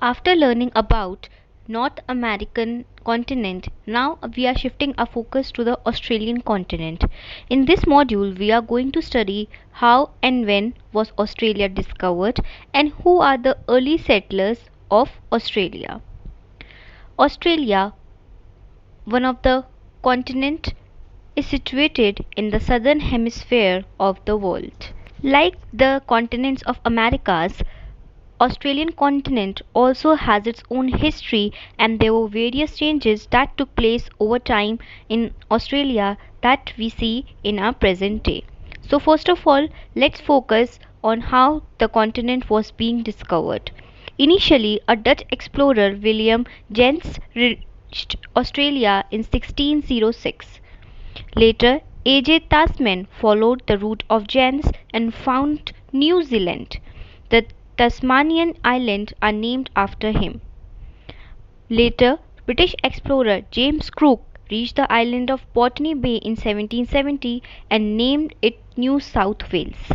After learning about North American continent, now we are shifting our focus to the Australian continent. In this module, we are going to study how and when was Australia discovered and who are the early settlers of Australia. Australia, one of the continent, is situated in the southern hemisphere of the world. Like the continents of Americas, Australian continent also has its own history, and there were various changes that took place over time in Australia that we see in our present day. So first of all, let's focus on how the continent was being discovered. Initially, a Dutch explorer, William Jens, reached Australia in 1606. Later, A.J. Tasman followed the route of Jens and found New Zealand. The Tasmanian Islands are named after him. Later, British explorer James Cook reached the island of Botany Bay in 1770 and named it New South Wales.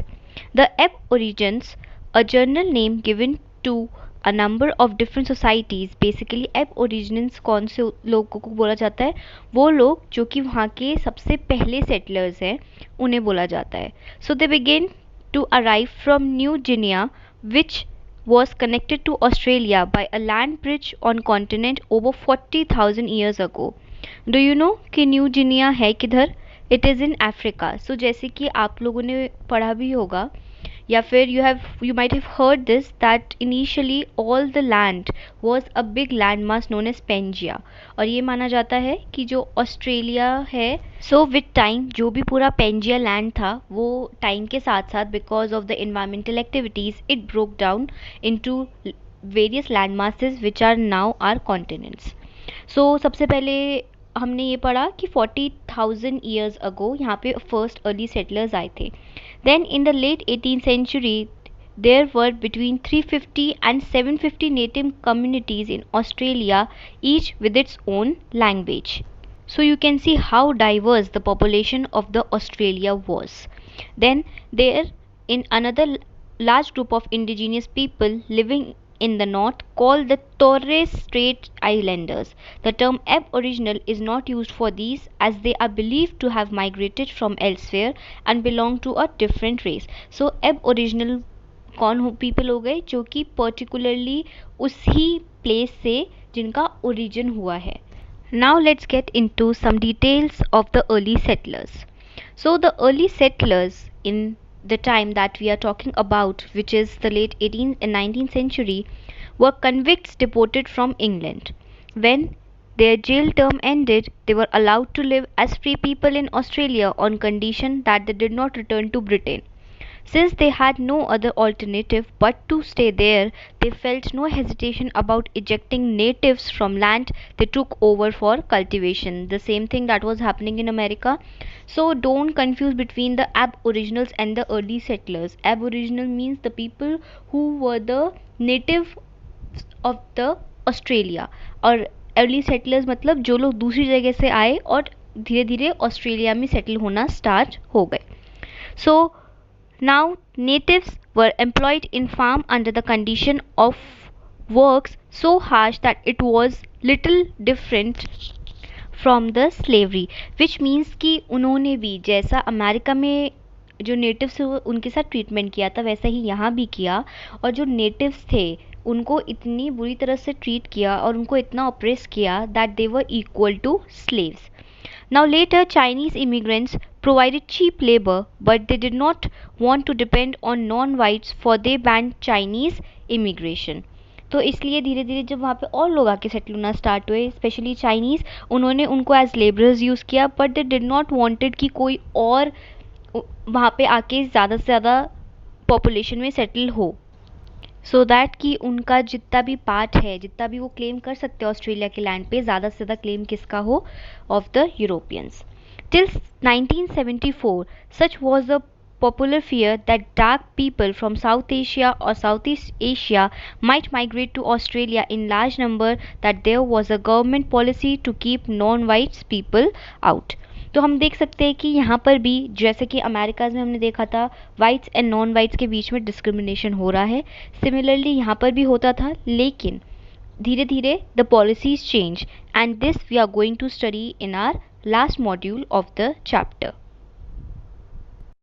The Aborigines, a general name given to a number of different societies, basically Aborigines कौन से लोगों को बोला जाता है, वो लोग जो कि वहाँ के सबसे पहले सेटलर्स हैं उन्हें बोला जाता है. So they began to arrive from New Guinea, which was connected to Australia by a land bridge on continent over 40,000 years ago. Do you know कि न्यू जिनिया है किधर? It is in Africa. So जैसे कि आप लोगों ने पढ़ा भी होगा या फिर you might have heard this that initially all the land was a big landmass known as Pangaea, और ये माना जाता है कि जो ऑस्ट्रेलिया है सो विद टाइम जो भी पूरा पेंजिया लैंड था वो टाइम के साथ साथ because of the environmental activities it broke down into various land masses which are now are continents. So सबसे पहले हमने ये पढ़ा कि 40,000 ईयर्स अगो यहाँ पे फर्स्ट अर्ली सेटलर्स आए थे. Then in the late 18th century there were between 350 and 750 native communities in Australia, each with its own language. So you can see how diverse the population of the Australia was. Then there in another large group of indigenous people living in the north called the Torres Strait Islanders. The term Aboriginal is not used for these as they are believed to have migrated from elsewhere and belong to a different race. So Aboriginal कौन हो people हो गए जो कि particularly उसी place से जिनका origin हुआ है. Now let's get into some details of the early settlers. So the early settlers in the time that we are talking about, which is the late 18th and 19th century, were convicts deported from England. When their jail term ended, they were allowed to live as free people in Australia on condition that they did not return to Britain. Since they had no other alternative but to stay there, they felt no hesitation about ejecting natives from land they took over for cultivation. The same thing that was happening in America. So don't confuse between the Aboriginals and the early settlers. Aboriginal means the people who were the native of the Australia, और early settlers मतलब जो लोग दूसरी जगह से आए और धीरे धीरे ऑस्ट्रेलिया में सेटल होना स्टार्ट हो गए. So now natives were employed in farm under the condition of works so harsh that it was little different from the slavery, which means कि उन्होंने भी जैसा अमेरिका में जो नेटिव्स थे उनके साथ ट्रीटमेंट किया था वैसा ही यहाँ भी किया, और जो नेटिव्स थे उनको इतनी बुरी तरह से ट्रीट किया और उनको इतना ऑप्रेस किया that they were equal to slaves. Now later Chinese immigrants provided cheap labor, but they did not want to depend on non-whites for they banned Chinese immigration. तो इसलिए धीरे धीरे जब वहाँ पे और लोग आके सेटल होना स्टार्ट हुए स्पेशली चाइनीज़, उन्होंने उनको एज लेबरर्स यूज़ किया, but they did not wanted कि कोई और वहाँ पे आके ज़्यादा से ज़्यादा पॉपुलेशन में सेटल हो, सो दैट कि उनका जितना भी पार्ट है जितना भी वो क्लेम कर सकते हैं ऑस्ट्रेलिया के लैंड पे ज़्यादा से ज़्यादा क्लेम किसका हो, of the Europeans. Till 1974 such was the popular fear that dark people from South Asia or Southeast Asia might migrate to Australia in large number that there was a government policy to keep non-whites people out. तो हम देख सकते हैं कि यहाँ पर भी जैसे कि अमेरिकाज़ में हमने देखा था वाइट्स एंड नॉन वाइट्स के बीच में डिस्क्रिमिनेशन हो रहा है, सिमिलरली यहाँ पर भी होता था, लेकिन धीरे धीरे the policies change, and this we are going to study in our last module of the chapter.